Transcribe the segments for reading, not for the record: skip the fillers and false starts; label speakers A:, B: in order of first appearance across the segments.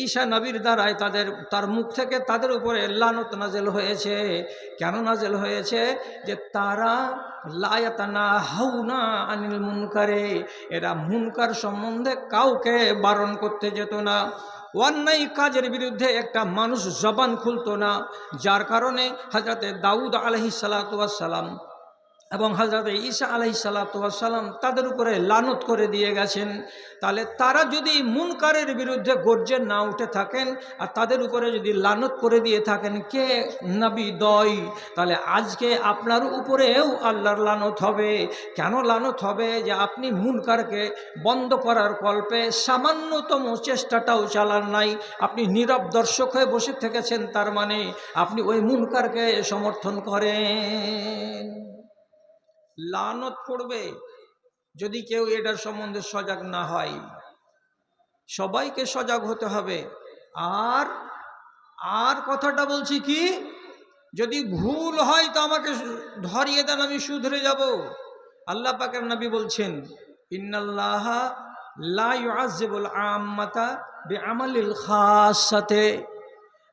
A: ঈসা নবীর দ্বারাই তার মুখ থেকে তাদের উপরে লানত নাজেল হয়েছে। কেন নাজেল হয়েছে? যে তারা লায়াতানা হাউনা আনিল মুনকারে, এরা মুনকার সম্বন্ধে কাউকে বারণ করতে যেত না। অন্যায় কাজের বিরুদ্ধে একটা মানুষ জবান খুলতো না, যার কারণে হযরতে দাউদ আলাইহিস সালাতু ওয়াস সালাম এবং হযরতে ঈসা আলাইহিস সালাতু ওয়াস সালাম তাদের উপরে লানত করে দিয়ে গেছেন। তাহলে তারা যদি মুনকারের বিরুদ্ধে গর্জে না উঠে থাকেন আর তাদের উপরে যদি লানত করে দিয়ে থাকেন কে নবী দয়, তাহলে আজকে আপনার উপরেও আল্লাহর লানত হবে। কেন লানত হবে? যে আপনি মুনকারকে বন্ধ করার কল্পে সামান্যতম চেষ্টাটাও চালান নাই, আপনি নীরব দর্শক হয়ে বসে থেকেছেন, তার মানে আপনি ওই মুনকারকে সমর্থন করেন। লানত পড়বে যদি কেউ এটার সম্বন্ধে সজাগ না হয়। সবাইকে সজাগ হতে হবে। আর আর কথাটা বলছি কি, যদি ভুল হয় তো আমাকে ধরিয়ে দেন, আমি শুধরে যাব। আল্লাহ পাকের নবী বলছেন, ইন্নাল্লাহা লা ইউআযিবুল আম্মাতা বিআমালিল খাসাতে।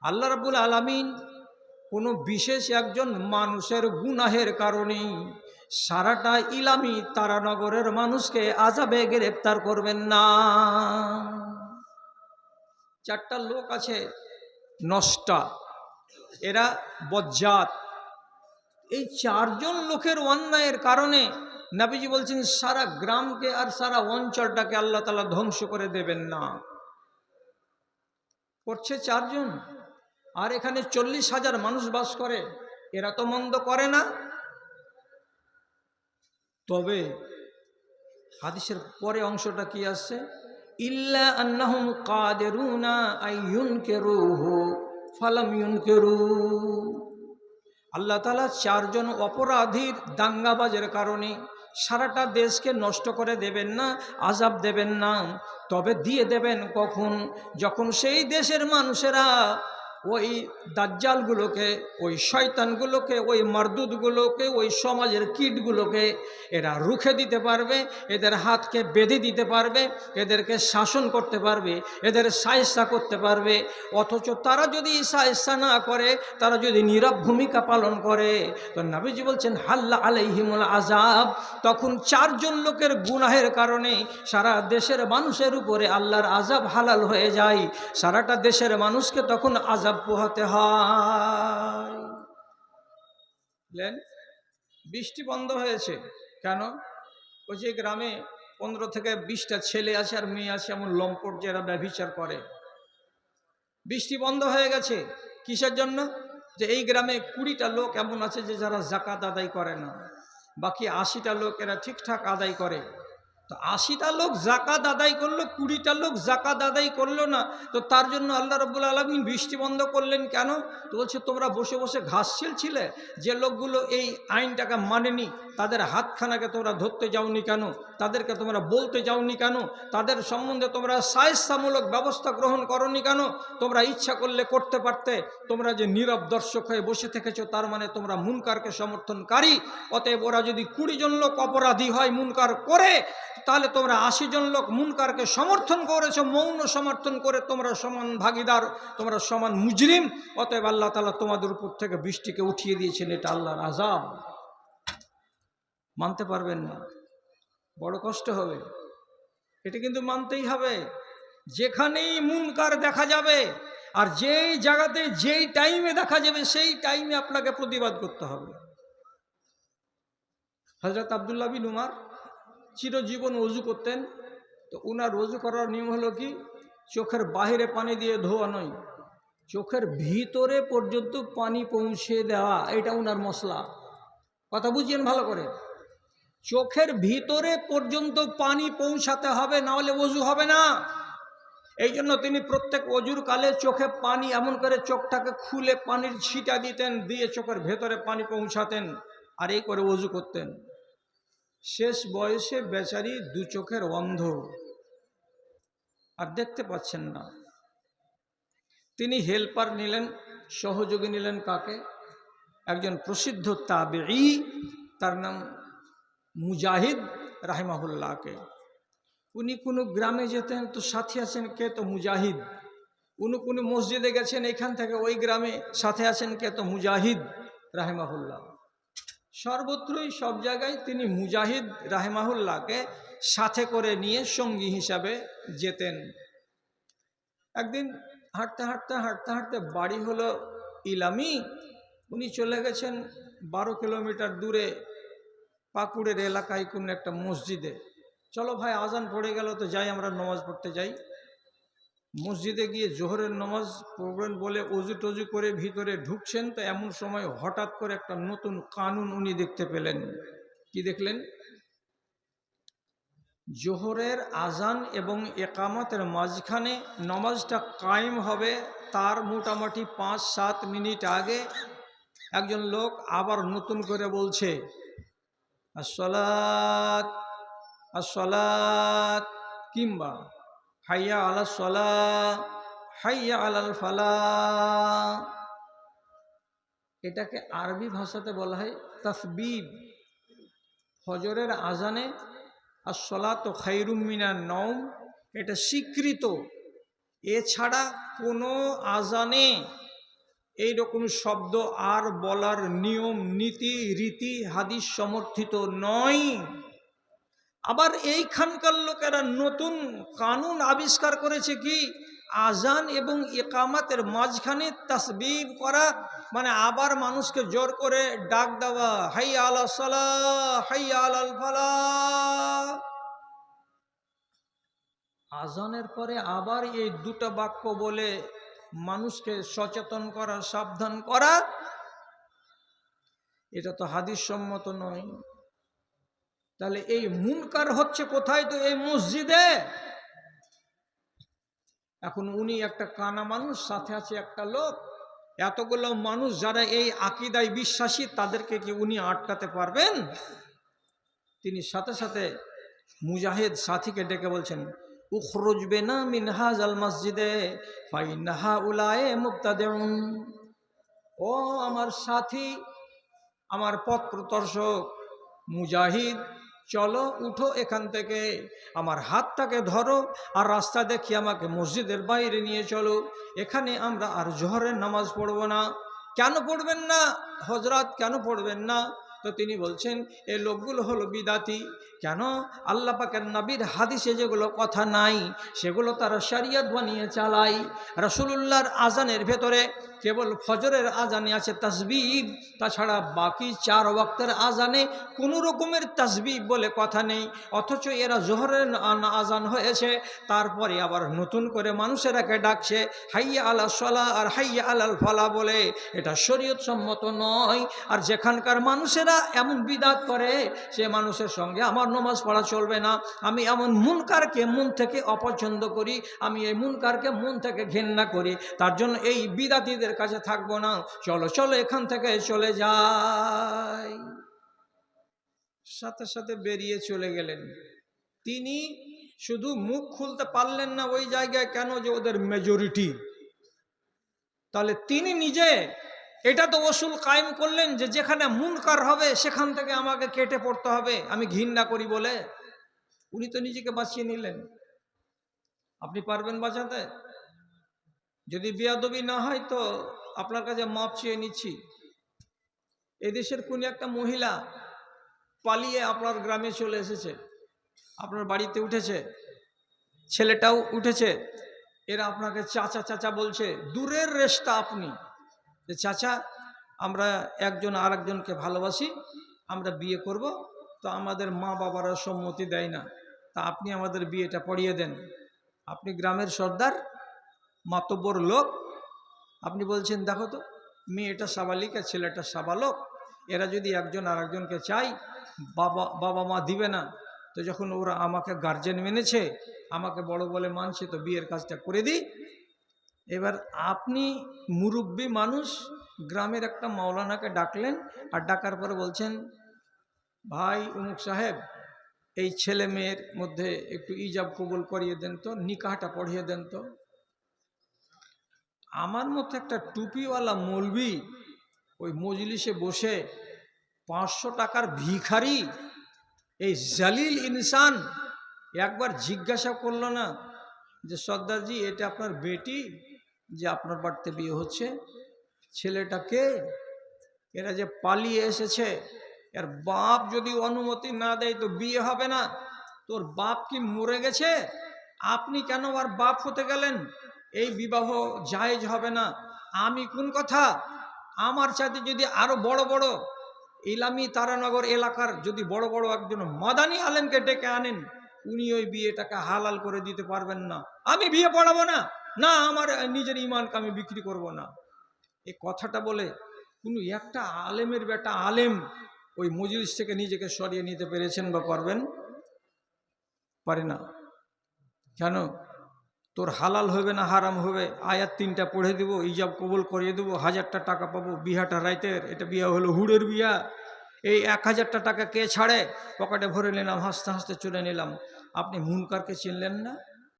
A: আল্লাহ রাব্বুল আলামিন কোনো বিশেষ একজন মানুষের গুনাহের কারণেই সারাটা ইলামি তারানগরের মানুষকে আযাবে গ্রেফতার করবেন না। চারটা লোক আছে নষ্টা, এরা বজ্জাত। এই চারজন লোকের অন্যায়ের কারণে নবীজি বলছেন সারা গ্রামকে আর সারা অঞ্চলটাকে আল্লাহ তাআলা ধ্বংস করে দেবেন না। করছে চারজন, আর এখানে 40,000 মানুষ বাস করে, এরা তো মন্দ করে না। তবে হাদিসের পরে অংশটা কি আসছে, ইল্লা আন্নাহুম কাদিরুনা আইয়ুনকিরুহু ফালাম ইউনকিরু। আল্লাহ তাআলা চারজন অপরাধীর দাঙ্গাবাজের কারণে সারাটা দেশকে নষ্ট করে দেবেন না, আযাব দেবেন না। তবে দিয়ে দেবেন কখন? যখন সেই দেশের মানুষেরা ওই দাজ্জালগুলোকে, ওই শয়তানগুলোকে, ওই মারদুদগুলোকে, ওই সমাজের কীটগুলোকে এরা রুখে দিতে পারবে, এদের হাতকে বেঁধে দিতে পারবে, এদেরকে শাসন করতে পারবে, এদের শায়েস্তা করতে পারবে। অথচ তারা যদি শায়েস্তা না করে, তারা যদি নীরব ভূমিকা পালন করে, তো নবীজি বলছেন হাল্লা আলাইহিমুল আযাব। তখন চারজন লোকের গুনাহের কারণে সারা দেশের মানুষের উপরে আল্লাহর আযাব হালাল হয়ে যায়। সারাটা দেশের মানুষকে তখন আযাব পোহাতে হয়। বৃষ্টি বন্ধ হয়েছে কেন? ওই যে গ্রামে 15 থেকে 20টা ছেলে আছে আর মেয়ে আছে এমন লম্পট, যারা ব্যভিচার করে। বৃষ্টি বন্ধ হয়ে গেছে কিসের জন্য? যে এই গ্রামে 20টা লোক এমন আছে যে যারা যাকাত আদায় করে না, বাকি 80টা লোক এরা ঠিকঠাক আদায় করে। তো 80টা লোক যাকাত আদায় করলো, 20টা লোক যাকাত আদায় করলো না, তো তার জন্য আল্লাহ রাব্বুল আলামিন বৃষ্টি বন্ধ করলেন কেন? তো বলছে তোমরা বসে বসে ঘাস ছিলে, যে লোকগুলো এই আইনটাকে মানেনি তাদের হাতখানাকে তোমরা ধরতে যাওনি কেন? তাদেরকে তোমরা বলতে যাওনি কেন? তাদের সম্বন্ধে তোমরা শায়েস্তামূলক ব্যবস্থা গ্রহণ করনি কেন? তোমরা ইচ্ছা করলে করতে পারতে। তোমরা যে নীরব দর্শক হয়ে বসে থেকেছো, তার মানে তোমরা মুনকারকে সমর্থনকারী। অতএব ওরা যদি 20 জন লোক অপরাধী হয় মুনকার করে, তাহলে তোমরা 80 জন লোক মুনকারকে সমর্থন করেছো, মৌন সমর্থন করে তোমরা সমান ভাগীদার, তোমরা সমান মুজরিম। অতএব আল্লাহ তাআলা তোমাদের উপর থেকে বৃষ্টিকে উঠিয়ে দিয়েছেন, এটা আল্লাহর আযাব। মানতে পারবেন না, বড় কষ্ট হবে, এটা কিন্তু মানতেই হবে। যেখানেই মুনকার দেখা যাবে আর যেই জায়গাতে যেই টাইমে দেখা যাবে, সেই টাইমে আপনাকে প্রতিবাদ করতে হবে। হযরত আব্দুল্লাহ বিন উমর চিরজীবন ওযু করতেন। তো উনার ওযু করার নিয়ম হলো কি, চোখের বাহিরে পানি দিয়ে ধোয়া নয়, চোখের ভিতরে পর্যন্ত পানি পৌঁছে দেওয়া, এটা উনার মশলা। কথা বুঝিয়েন ভালো করে, চোখের ভিতরে পর্যন্ত পানি পৌঁছাতে হবে, না হলে ওযু হবে না। এই জন্য তিনি প্রত্যেক ওযুর কালে চোখে পানি এমন করে চোখটাকে খুলে পানির ছিটা দিতেন, দিয়ে চোখের ভেতরে পানি পৌঁছাতেন, আর এই করে ওযু করতেন। শেষ বয়সে বেচারি 2 চোখের অন্ধ, আর দেখতে পাচ্ছেন না। তিনি হেল্পার নিলেন, সহযোগী নিলেন কাকে? একজন প্রসিদ্ধ তাবেঈ, তার নাম মুজাহিদ রাহিমাহুল্লাহকে। উনি কোনো গ্রামে যেতেন তো সাথী আছেন কে? তো মুজাহিদ। উনি মসজিদে গেছেন এখান থেকে ওই গ্রামে, সাথে আছেন কে? তো মুজাহিদ রাহেমাহুল্লাহ। সর্বত্রই সব জায়গায় তিনি মুজাহিদ রাহেমাহুল্লাহকে সাথে করে নিয়ে সঙ্গী হিসাবে যেতেন। একদিন হাঁটতে হাঁটতে হাঁটতে হাঁটতে বাড়ি হলো ইলামি, উনি চলে গেছেন 12 কিলোমিটার দূরে পাকুড়ের এলাকায় কোনো একটা মসজিদে। চলো ভাই, আজান পড়ে গেল তো যাই, আমরা নামাজ পড়তে যাই। মসজিদে গিয়ে জোহরের নামাজ পড়বেন বলে অজু টজু করে ভিতরে ঢুকছেন, তো এমন সময় হঠাৎ করে একটা নতুন কানুন উনি দেখতে পেলেন। কি দেখলেন? জোহরের আজান এবং একামতের মাঝখানে নামাজটা কায়েম হবে তার মোটামুটি 5-7 মিনিট আগে একজন লোক আবার নতুন করে বলছে, আসসালাত আসসালাত, কিংবা হাইয়া আলাস সালাহ হাইয়া আলাল ফালাহ। এটাকে আরবি ভাষাতে বলা হয় তাসবিব। ফজরের আজানে আসসালাতু খায়রুম মিনান নওম, এটা স্বীকৃত। এছাড়া কোনো আজানে এইরকম শব্দ আর বলার নিয়ম নীতি রীতি হাদিস সমর্থিত নয়। আবার এইখানকার লোকেরা নতুন কানুন আবিষ্কার করেছে কি, আজান এবং ইকামাতের মাঝখানে তাসবিব করা, মানে আবার মানুষকে জোর করে ডাক দেওয়া, হাইয়া আলাস সালাহ হাইয়া আলাল ফালাহ। আজানের পরে আবার এই দুটো বাক্য বলে মানুষকে সচেতন করা, সাবধান করা, এটা তো হাদিস সম্মত নয়। তাহলে এই মুনকার হচ্ছে কোথায়? তো এই মসজিদে। এখন উনি একটা কানা মানুষ, সাথে আছে একটা লোক, এতগুলো মানুষ যারা এই আকীদায় বিশ্বাসী, তাদেরকে কি উনি আটকাতে পারবেন? তিনি সাথে সাথে মুজাহিদ সাথীকে ডেকে বলছেন, উখরুজ বিনা মিন হাযাল মসজিদে ফাইন্না হাউলায়ে মুবতাদিউন। ও আমার সাথী, আমার পথ প্রদর্শক মুজাহিদ, চলো উঠো এখান থেকে, আমার হাতটাকে ধরো আর রাস্তা দেখিয়ে আমাকে মসজিদের বাইরে নিয়ে চলো। এখানে আমরা আর জোহরের নামাজ পড়ব না। কেন পড়বেন না হযরত, কেন পড়বেন না? তো তিনি বলছেন, এই লোকগুলো হলো বিদাতি। কেন? আল্লাহ পাকের নবীর হাদিসে যেগুলো কথা নাই সেগুলো তারা শরিয়ত বানিয়ে চালায়। রাসূলুল্লাহর আজানের ভেতরে কেবল ফজরের আজানে আছে তাসবিব, তাছাড়া বাকি 4 ওয়াক্তের আজানে কোনো রকমের তাসবিব বলে কথা নেই। অথচ এরা জোহরের আজান হয়েছে, তারপরে আবার নতুন করে মানুষেরাকে ডাকছে হাইয়া আলাস সালাহ আর হাইয়া আলাল ফালাহ বলে। এটা শরীয়ত সম্মত নয়। আর যেখানকার মানুষেরা এমন বিদাত করে, সে মানুষের সঙ্গে আমার নামাজ পড়া চলবে না। আমি এমন মুনকারকে মন থেকে অপছন্দ করি, আমি এই মুনকারকে মন থেকে ঘেন্না করি। তার জন্য এই বিদাতীদের কাছে থাকবো না। চলো চলো এখান থেকে চলে যাই। সাথে সাথে বেরিয়ে চলে গেলেন। তিনি শুধু মুখ খুলতে পারলেন না ওই জায়গায়, কেন? যে ওদের মেজরিটি। তাহলে তিনি নিজে এটা তো ওসুল কায়েম করলেন যে যেখানে মুনকার হবে সেখান থেকে আমাকে কেটে পড়তে হবে, আমি ঘৃণা করি বলে। উনি তো নিজেকে বাঁচিয়ে নিলেন। আপনি পারবেন বাঁচাতে? যদি বেয়াদবি না হয় তো আপনার কাছে মাপ চেয়ে নিচ্ছি। এদেশের কোন একটা মহিলা পালিয়ে আপনার গ্রামে চলে এসেছে, আপনার বাড়িতে উঠেছে, ছেলেটাও উঠেছে, এরা আপনাকে চাচা চাচা বলছে। দূরের রেশতা আপনি, যে চাচা আমরা একজন আর একজনকে ভালোবাসি, আমরা বিয়ে করব, তো আমাদের মা বাবারা সম্মতি দেয় না, তা আপনি আমাদের বিয়েটা পড়িয়ে দেন। আপনি গ্রামের সর্দার, মাতব্বর লোক, আপনি বলছেন দেখো তো মেয়েটা সাবালিকা ছেলেটা সাবালক, এরা যদি একজন আর একজনকে চাই, বাবা মা দিবে না, তো যখন ওরা আমাকে গার্জেন মেনেছে, আমাকে বড় বলে মানছে, তো বিয়ের কাজটা করে দিই। এবার আপনি মুরব্বী মানুষ, গ্রামের একটা মাওলানাকে ডাকলেন, আর ডাকার পরে বলছেন, ভাই উমুক সাহেব, এই ছেলে মেয়ের মধ্যে একটু ইজাব কবুল করিয়ে দেন তো, নিকাহটা পড়িয়ে দেন তো। আমার মতো একটা টুপিওয়ালা মৌলবি ওই মজলিসে বসে 500 টাকার ভিখারি, এই জালিল ইনসান একবার জিজ্ঞাসা করলো না যে সর্দারজি এটা আপনার বেটি? যে আপনার বাড়িতে বিয়ে হচ্ছে, ছেলেটা কে? এরা যে পালিয়ে এসেছে, এর বাপ যদি অনুমতি না দেয় তো বিয়ে হবে না। তোর বাপ কি মরে গেছে? আপনি কেন আর বাপ হতে গেলেন? এই বিবাহ জায়েজ হবে না। আমি কোন কথা, আমার চাইতে যদি আরো বড় বড় ইলামি তারানগর এলাকার যদি বড় বড় একজন মাদানী আলেমকে ডেকে আনেন, উনি ওই বিয়েটাকে হালাল করে দিতে পারবেন না। আমি বিয়ে পড়াবো না, না আমার নিজের ইমানকে আমি বিক্রি করব না। এই কথাটা বলে কোনো একটা আলেমের বেটা আলেম ওই মজলিস থেকে নিজেকে সরিয়ে নিতে পেরেছেন বা পারবেন? পারে না। কেন? তোর হালাল হবে না হারাম হবে, আয়াত 3টা পড়ে দেবো, ইজাব কবুল করিয়ে দেবো, 1000টা টাকা পাবো, বিহাটা রাইতের, এটা বিয়া হলো হুড়ের বিয়া। এই 1000টা টাকা কে ছাড়ে? পকেটে ভরে নিলাম, হাসতে হাসতে চলে নিলাম। আপনি মুনকারকে চিনলেন না?